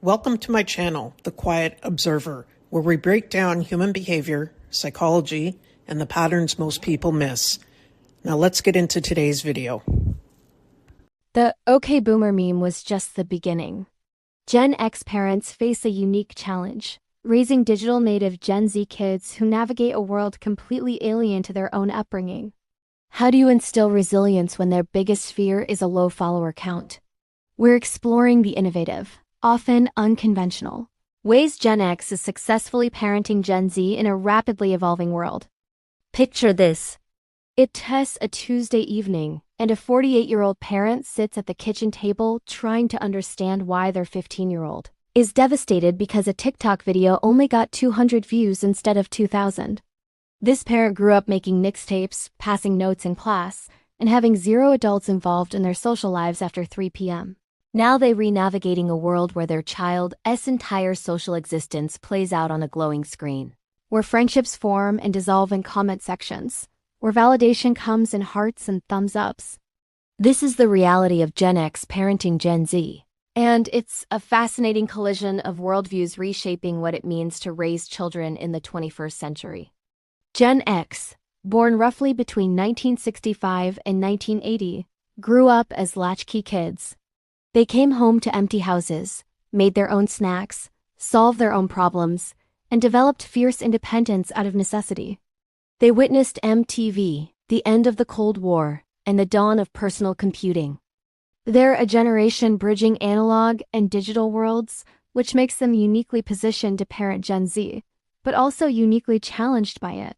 Welcome to my channel, The Quiet Observer, where we break down human behavior, psychology, and the patterns most people miss. Now let's get into today's video. The OK Boomer meme was just the beginning. Gen X parents face a unique challenge, raising digital native Gen Z kids who navigate a world completely alien to their own upbringing. How do you instill resilience when their biggest fear is a low follower count? We're exploring the innovative, often unconventional, ways Gen X is successfully parenting Gen Z in a rapidly evolving world. Picture this. It's a Tuesday evening, and a 48-year-old parent sits at the kitchen table trying to understand why their 15-year-old is devastated because a TikTok video only got 200 views instead of 2,000. This parent grew up making mixtapes, passing notes in class, and having zero adults involved in their social lives after 3 p.m. Now they're re-navigating a world where their child's entire social existence plays out on a glowing screen, where friendships form and dissolve in comment sections, where validation comes in hearts and thumbs ups. This is the reality of Gen X parenting Gen Z, and it's a fascinating collision of worldviews reshaping what it means to raise children in the 21st century. Gen X, born roughly between 1965 and 1980, grew up as latchkey kids. They came home to empty houses, made their own snacks, solved their own problems, and developed fierce independence out of necessity. They witnessed MTV, the end of the Cold War, and the dawn of personal computing. They're a generation bridging analog and digital worlds, which makes them uniquely positioned to parent Gen Z, but also uniquely challenged by it.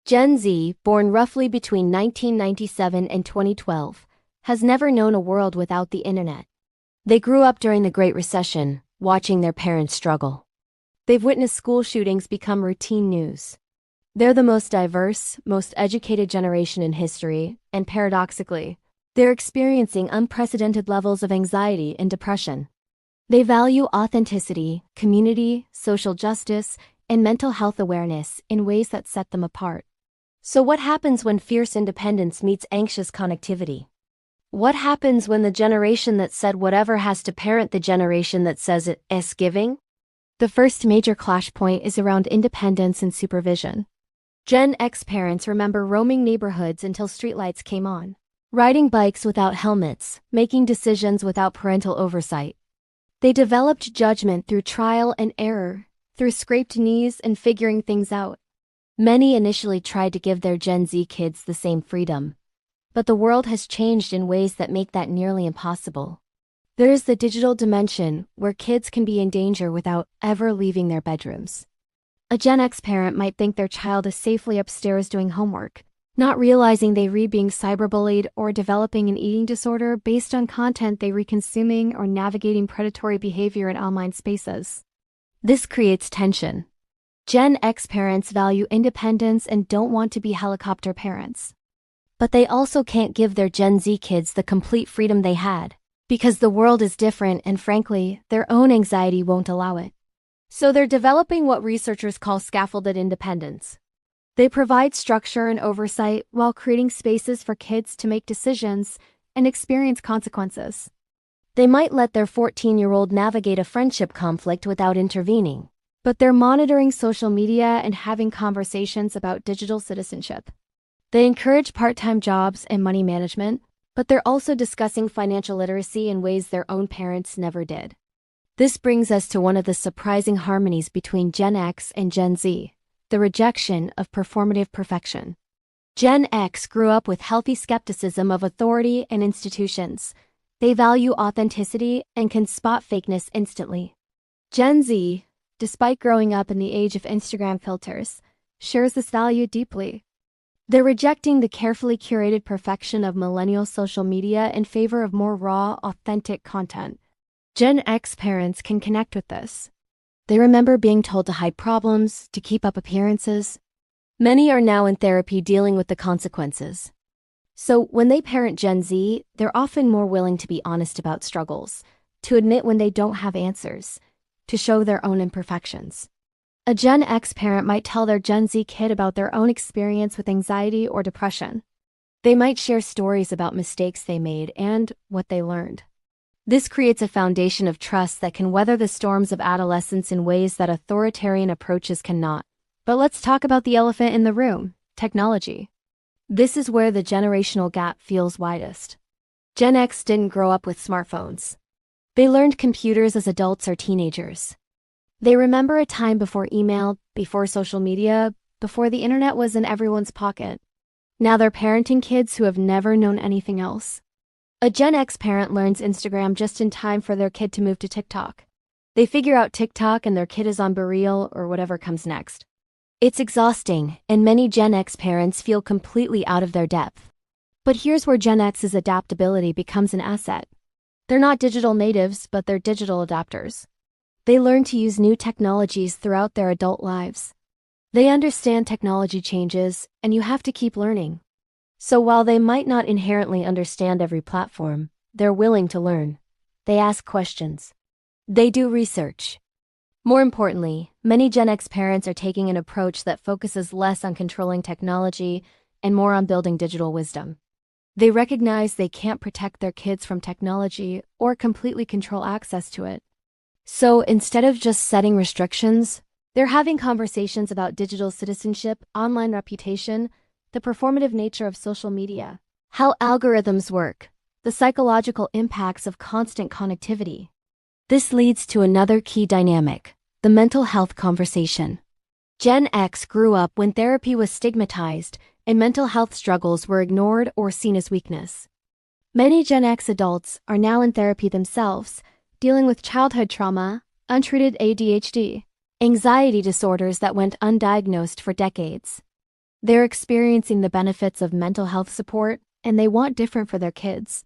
Gen Z, born roughly between 1997 and 2012, has never known a world without the internet. They grew up during the Great Recession, watching their parents struggle. They've witnessed school shootings become routine news. They're the most diverse, most educated generation in history, and paradoxically, they're experiencing unprecedented levels of anxiety and depression. They value authenticity, community, social justice, and mental health awareness in ways that set them apart. So what happens when fierce independence meets anxious connectivity? What happens when the generation that said whatever has to parent the generation that says it's giving? The first major clash point is around independence and supervision. Gen X parents remember roaming neighborhoods until streetlights came on, riding bikes without helmets, making decisions without parental oversight. They developed judgment through trial and error, through scraped knees and figuring things out. Many initially tried to give their Gen Z kids the same freedom, but the world has changed in ways that make that nearly impossible. There is the digital dimension, where kids can be in danger without ever leaving their bedrooms. A Gen X parent might think their child is safely upstairs doing homework, not realizing they read being cyberbullied or developing an eating disorder based on content they read consuming or navigating predatory behavior in online spaces. This creates tension. Gen X parents value independence and don't want to be helicopter parents. But they also can't give their Gen Z kids the complete freedom they had, because the world is different and frankly, their own anxiety won't allow it. So they're developing what researchers call scaffolded independence. They provide structure and oversight while creating spaces for kids to make decisions and experience consequences. They might let their 14-year-old navigate a friendship conflict without intervening, but they're monitoring social media and having conversations about digital citizenship. They encourage part-time jobs and money management, but they're also discussing financial literacy in ways their own parents never did. This brings us to one of the surprising harmonies between Gen X and Gen Z, the rejection of performative perfection. Gen X grew up with healthy skepticism of authority and institutions. They value authenticity and can spot fakeness instantly. Gen Z, despite growing up in the age of Instagram filters, shares this value deeply. They're rejecting the carefully curated perfection of millennial social media in favor of more raw, authentic content. Gen X parents can connect with this. They remember being told to hide problems, to keep up appearances. Many are now in therapy dealing with the consequences. So when they parent Gen Z, they're often more willing to be honest about struggles, to admit when they don't have answers, to show their own imperfections. A Gen X parent might tell their Gen Z kid about their own experience with anxiety or depression. They might share stories about mistakes they made and what they learned. This creates a foundation of trust that can weather the storms of adolescence in ways that authoritarian approaches cannot. But let's talk about the elephant in the room: technology. This is where the generational gap feels widest. Gen X didn't grow up with smartphones. They learned computers as adults or teenagers. They remember a time before email, before social media, before the internet was in everyone's pocket. Now they're parenting kids who have never known anything else. A Gen X parent learns Instagram just in time for their kid to move to TikTok. They figure out TikTok and their kid is on BeReal or whatever comes next. It's exhausting, and many Gen X parents feel completely out of their depth. But here's where Gen X's adaptability becomes an asset. They're not digital natives, but they're digital adapters. They learn to use new technologies throughout their adult lives. They understand technology changes, and you have to keep learning. So while they might not inherently understand every platform, they're willing to learn. They ask questions. They do research. More importantly, many Gen X parents are taking an approach that focuses less on controlling technology and more on building digital wisdom. They recognize they can't protect their kids from technology or completely control access to it. So instead of just setting restrictions, they're having conversations about digital citizenship, online reputation, the performative nature of social media, how algorithms work, the psychological impacts of constant connectivity. This leads to another key dynamic: the mental health conversation. Gen X grew up when therapy was stigmatized and mental health struggles were ignored or seen as weakness. Many Gen X adults are now in therapy themselves, dealing with childhood trauma, untreated ADHD, anxiety disorders that went undiagnosed for decades. They're experiencing the benefits of mental health support, and they want different for their kids.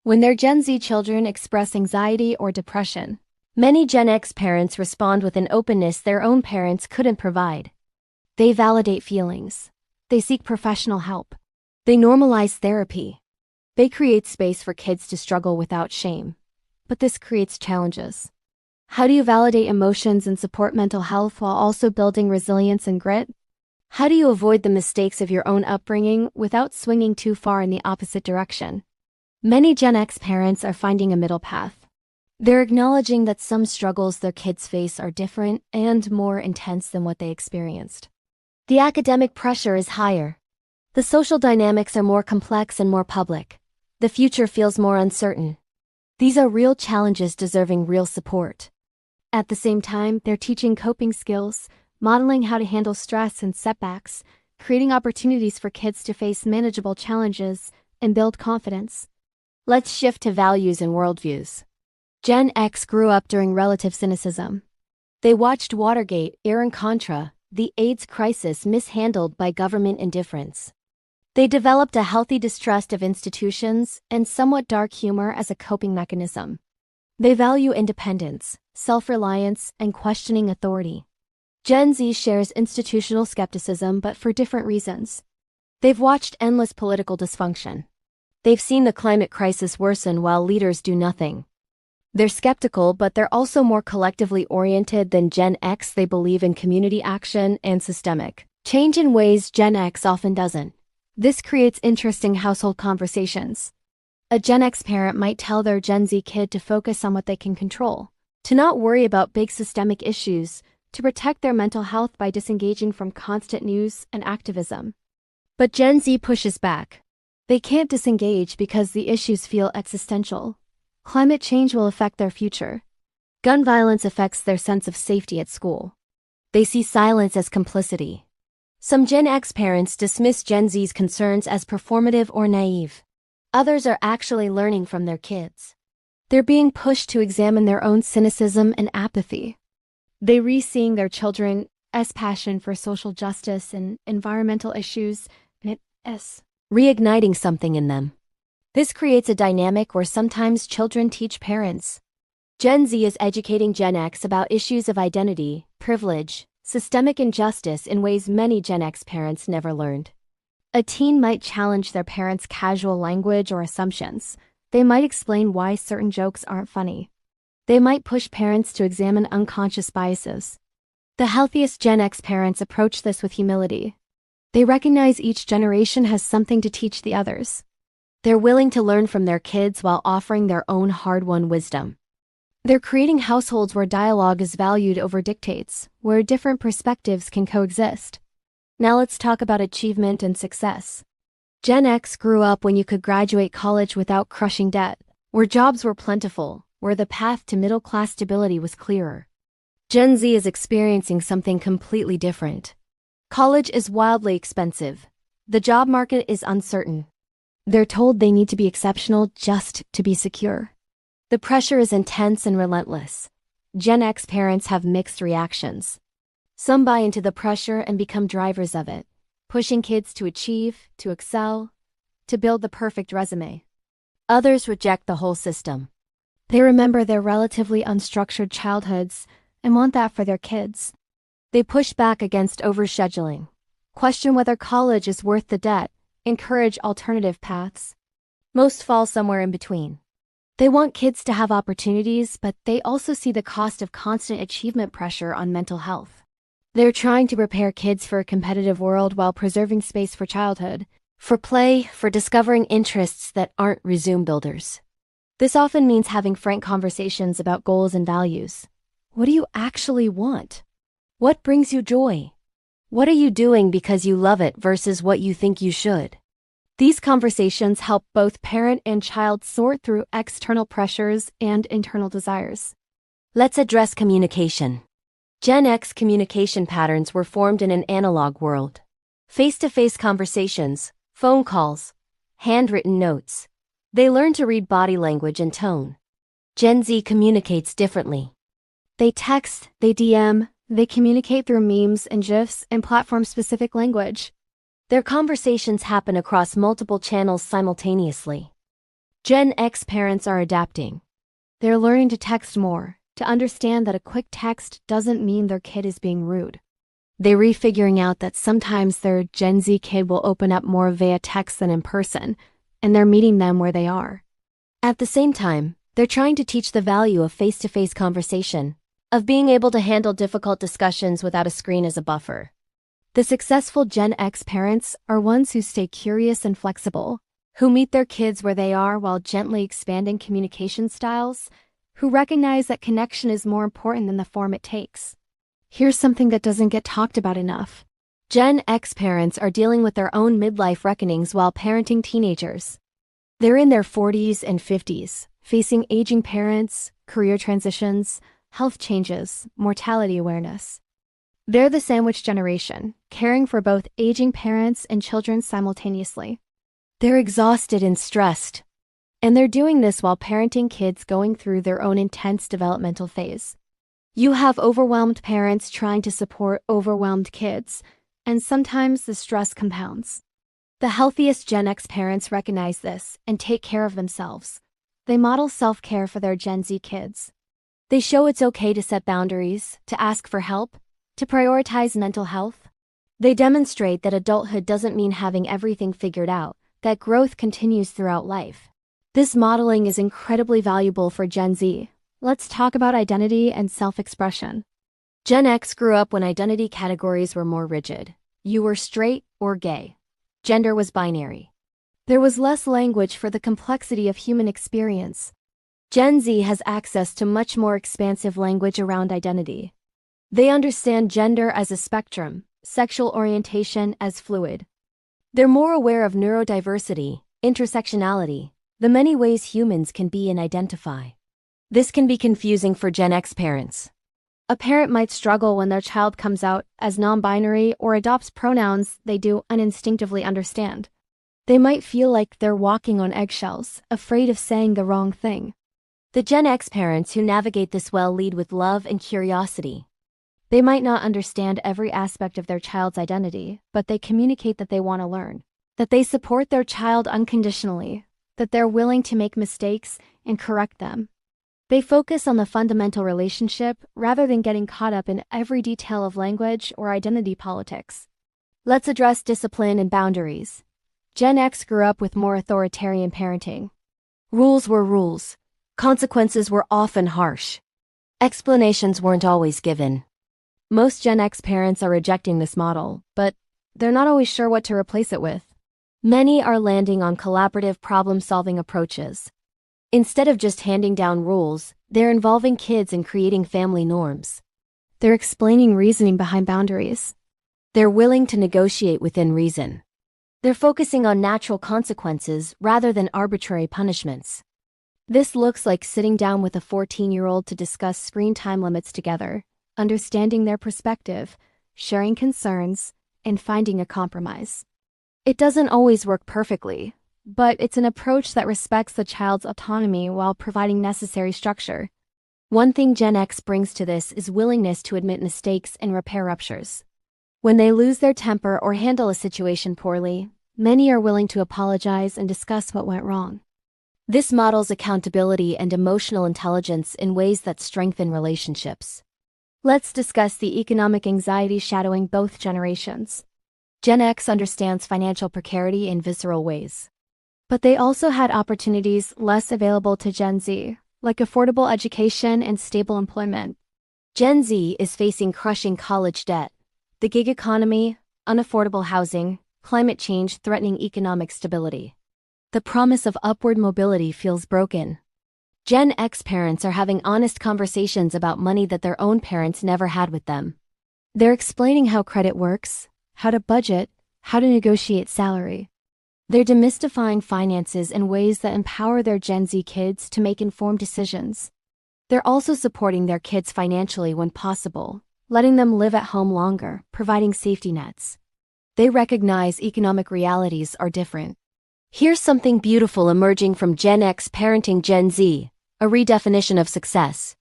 When their Gen Z children express anxiety or depression, many Gen X parents respond with an openness their own parents couldn't provide. They validate feelings. They seek professional help. They normalize therapy. They create space for kids to struggle without shame. But this creates challenges. How do you validate emotions and support mental health while also building resilience and grit? How do you avoid the mistakes of your own upbringing without swinging too far in the opposite direction? Many Gen X parents are finding a middle path. They're acknowledging that some struggles their kids face are different and more intense than what they experienced. The academic pressure is higher. The social dynamics are more complex and more public. The future feels more uncertain. These are real challenges deserving real support. At the same time, they're teaching coping skills, modeling how to handle stress and setbacks, creating opportunities for kids to face manageable challenges and build confidence. Let's shift to values and worldviews. Gen X grew up during relative cynicism. They watched Watergate, Iran-Contra, the AIDS crisis mishandled by government indifference. They developed a healthy distrust of institutions and somewhat dark humor as a coping mechanism. They value independence, self-reliance, and questioning authority. Gen Z shares institutional skepticism, but for different reasons. They've watched endless political dysfunction. They've seen the climate crisis worsen while leaders do nothing. They're skeptical, but they're also more collectively oriented than Gen X. They believe in community action and systemic change in ways Gen X often doesn't. This creates interesting household conversations. A Gen X parent might tell their Gen Z kid to focus on what they can control, to not worry about big systemic issues, to protect their mental health by disengaging from constant news and activism. But Gen Z pushes back. They can't disengage because the issues feel existential. Climate change will affect their future. Gun violence affects their sense of safety at school. They see silence as complicity. Some Gen X parents dismiss Gen Z's concerns as performative or naive. Others are actually learning from their kids. They're being pushed to examine their own cynicism and apathy. They re-seeing their children's passion for social justice and environmental issues, and it's reigniting something in them. This creates a dynamic where sometimes children teach parents. Gen Z is educating Gen X about issues of identity, privilege, systemic injustice in ways many Gen X parents never learned. A teen might challenge their parents' casual language or assumptions. They might explain why certain jokes aren't funny. They might push parents to examine unconscious biases. The healthiest Gen X parents approach this with humility. They recognize each generation has something to teach the others. They're willing to learn from their kids while offering their own hard-won wisdom. They're creating households where dialogue is valued over dictates, where different perspectives can coexist. Now let's talk about achievement and success. Gen X grew up when you could graduate college without crushing debt, where jobs were plentiful, where the path to middle-class stability was clearer. Gen Z is experiencing something completely different. College is wildly expensive. The job market is uncertain. They're told they need to be exceptional just to be secure. The pressure is intense and relentless. Gen X parents have mixed reactions. Some buy into the pressure and become drivers of it, pushing kids to achieve, to excel, to build the perfect resume. Others reject the whole system. They remember their relatively unstructured childhoods and want that for their kids. They push back against overscheduling, question whether college is worth the debt, encourage alternative paths. Most fall somewhere in between. They want kids to have opportunities, but they also see the cost of constant achievement pressure on mental health. They're trying to prepare kids for a competitive world while preserving space for childhood, for play, for discovering interests that aren't resume builders. This often means having frank conversations about goals and values. What do you actually want? What brings you joy? What are you doing because you love it versus what you think you should? These conversations help both parent and child sort through external pressures and internal desires. Let's address communication. Gen X communication patterns were formed in an analog world. Face-to-face conversations, phone calls, handwritten notes. They learn to read body language and tone. Gen Z communicates differently. They text, they DM, they communicate through memes and GIFs and platform-specific language. Their conversations happen across multiple channels simultaneously. Gen X parents are adapting. They're learning to text more, to understand that a quick text doesn't mean their kid is being rude. They're refiguring out that sometimes their Gen Z kid will open up more via text than in person, and they're meeting them where they are. At the same time, they're trying to teach the value of face-to-face conversation, of being able to handle difficult discussions without a screen as a buffer. The successful Gen X parents are ones who stay curious and flexible, who meet their kids where they are while gently expanding communication styles, who recognize that connection is more important than the form it takes. Here's something that doesn't get talked about enough. Gen X parents are dealing with their own midlife reckonings while parenting teenagers. They're in their 40s and 50s, facing aging parents, career transitions, health changes, mortality awareness. They're the sandwich generation, caring for both aging parents and children simultaneously. They're exhausted and stressed, and they're doing this while parenting kids going through their own intense developmental phase. You have overwhelmed parents trying to support overwhelmed kids, and sometimes the stress compounds. The healthiest Gen X parents recognize this and take care of themselves. They model self-care for their Gen Z kids. They show it's okay to set boundaries, to ask for help, to prioritize mental health. They demonstrate that adulthood doesn't mean having everything figured out, that growth continues throughout life. This modeling is incredibly valuable for Gen Z. Let's talk about identity and self-expression. Gen X grew up when identity categories were more rigid. You were straight or gay. Gender was binary. There was less language for the complexity of human experience. Gen Z has access to much more expansive language around identity. They understand gender as a spectrum, sexual orientation as fluid. They're more aware of neurodiversity, intersectionality, the many ways humans can be and identify. This can be confusing for Gen X parents. A parent might struggle when their child comes out as non-binary or adopts pronouns they do uninstinctively understand. They might feel like they're walking on eggshells, afraid of saying the wrong thing. The Gen X parents who navigate this well lead with love and curiosity. They might not understand every aspect of their child's identity, but they communicate that they want to learn, that they support their child unconditionally, that they're willing to make mistakes and correct them. They focus on the fundamental relationship rather than getting caught up in every detail of language or identity politics. Let's address discipline and boundaries. Gen X grew up with more authoritarian parenting. Rules were rules. Consequences were often harsh. Explanations weren't always given. Most Gen X parents are rejecting this model, but they're not always sure what to replace it with. Many are landing on collaborative problem-solving approaches. Instead of just handing down rules, they're involving kids in creating family norms. They're explaining reasoning behind boundaries. They're willing to negotiate within reason. They're focusing on natural consequences rather than arbitrary punishments. This looks like sitting down with a 14-year-old to discuss screen time limits together, understanding their perspective, sharing concerns, and finding a compromise. It doesn't always work perfectly, but it's an approach that respects the child's autonomy while providing necessary structure. One thing Gen X brings to this is willingness to admit mistakes and repair ruptures. When they lose their temper or handle a situation poorly, many are willing to apologize and discuss what went wrong. This models accountability and emotional intelligence in ways that strengthen relationships. Let's discuss the economic anxiety shadowing both generations. Gen X understands financial precarity in visceral ways. But they also had opportunities less available to Gen Z, like affordable education and stable employment. Gen Z is facing crushing college debt, the gig economy, unaffordable housing, climate change threatening economic stability. The promise of upward mobility feels broken. Gen X parents are having honest conversations about money that their own parents never had with them. They're explaining how credit works, how to budget, how to negotiate salary. They're demystifying finances in ways that empower their Gen Z kids to make informed decisions. They're also supporting their kids financially when possible, letting them live at home longer, providing safety nets. They recognize economic realities are different. Here's something beautiful emerging from Gen X parenting Gen Z, a redefinition of success.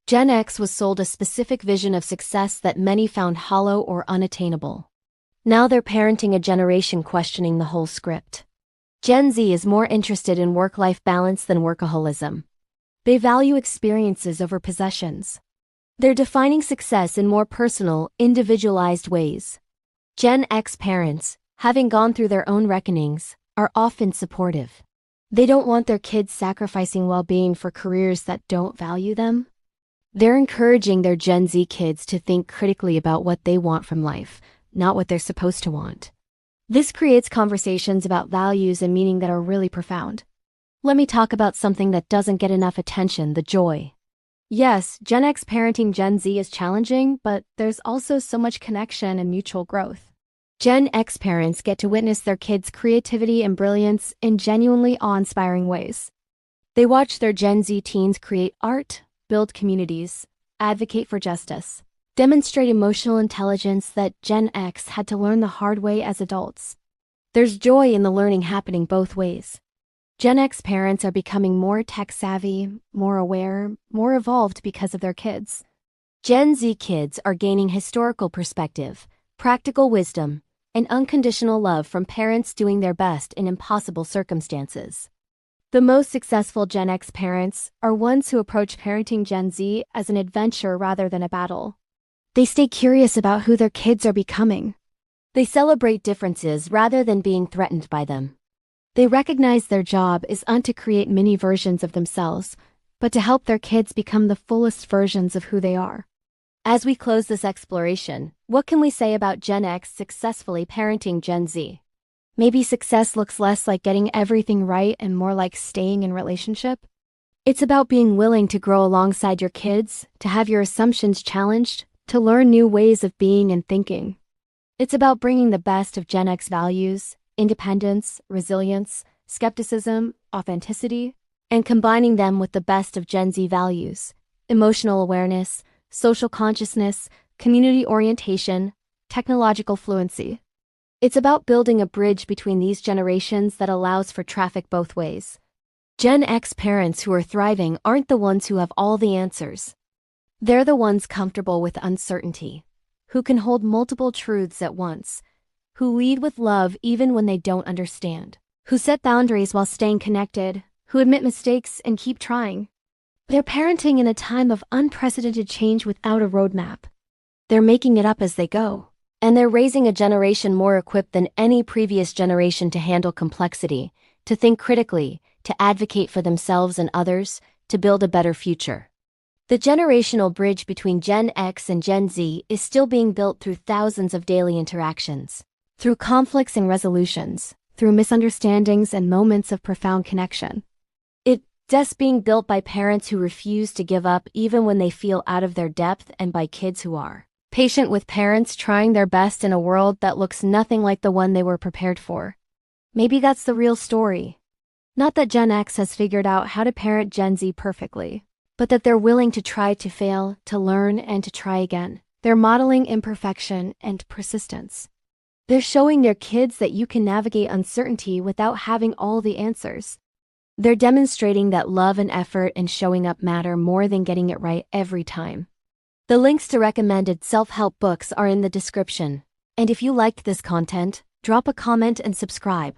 Gen X was sold a specific vision of success that many found hollow or unattainable. Now they're parenting a generation questioning the whole script. Gen Z is more interested in work-life balance than workaholism. They value experiences over possessions. They're defining success in more personal, individualized ways. Gen X parents, having gone through their own reckonings, are often supportive. They don't want their kids sacrificing well-being for careers that don't value them. They're encouraging their Gen Z kids to think critically about what they want from life, not what they're supposed to want. This creates conversations about values and meaning that are really profound. Let me talk about something that doesn't get enough attention: the joy. Yes, Gen X parenting Gen Z is challenging, but there's also so much connection and mutual growth. Gen X parents get to witness their kids' creativity and brilliance in genuinely awe-inspiring ways. They watch their Gen Z teens create art, build communities, advocate for justice, demonstrate emotional intelligence that Gen X had to learn the hard way as adults. There's joy in the learning happening both ways. Gen X parents are becoming more tech-savvy, more aware, more evolved because of their kids. Gen Z kids are gaining historical perspective, practical wisdom, and unconditional love from parents doing their best in impossible circumstances. The most successful Gen X parents are ones who approach parenting Gen Z as an adventure rather than a battle. They stay curious about who their kids are becoming. They celebrate differences rather than being threatened by them. They recognize their job isn't to create mini versions of themselves, but to help their kids become the fullest versions of who they are. As we close this exploration, what can we say about Gen X successfully parenting Gen Z? Maybe success looks less like getting everything right and more like staying in relationship. It's about being willing to grow alongside your kids, to have your assumptions challenged, to learn new ways of being and thinking. It's about bringing the best of Gen X values, independence, resilience, skepticism, authenticity, and combining them with the best of Gen Z values, emotional awareness, social consciousness, community orientation, technological fluency. It's about building a bridge between these generations that allows for traffic both ways. Gen X parents who are thriving aren't the ones who have all the answers. They're the ones comfortable with uncertainty, who can hold multiple truths at once, who lead with love even when they don't understand, who set boundaries while staying connected, who admit mistakes and keep trying. They're parenting in a time of unprecedented change without a roadmap. They're making it up as they go. And they're raising a generation more equipped than any previous generation to handle complexity, to think critically, to advocate for themselves and others, to build a better future. The generational bridge between Gen X and Gen Z is still being built through thousands of daily interactions, through conflicts and resolutions, through misunderstandings and moments of profound connection. It's being built by parents who refuse to give up even when they feel out of their depth, and by kids who are patient with parents trying their best in a world that looks nothing like the one they were prepared for. Maybe that's the real story. Not that Gen X has figured out how to parent Gen Z perfectly, but that they're willing to try, to fail, to learn, and to try again. They're modeling imperfection and persistence. They're showing their kids that you can navigate uncertainty without having all the answers. They're demonstrating that love and effort and showing up matter more than getting it right every time. The links to recommended self-help books are in the description. And if you liked this content, drop a comment and subscribe.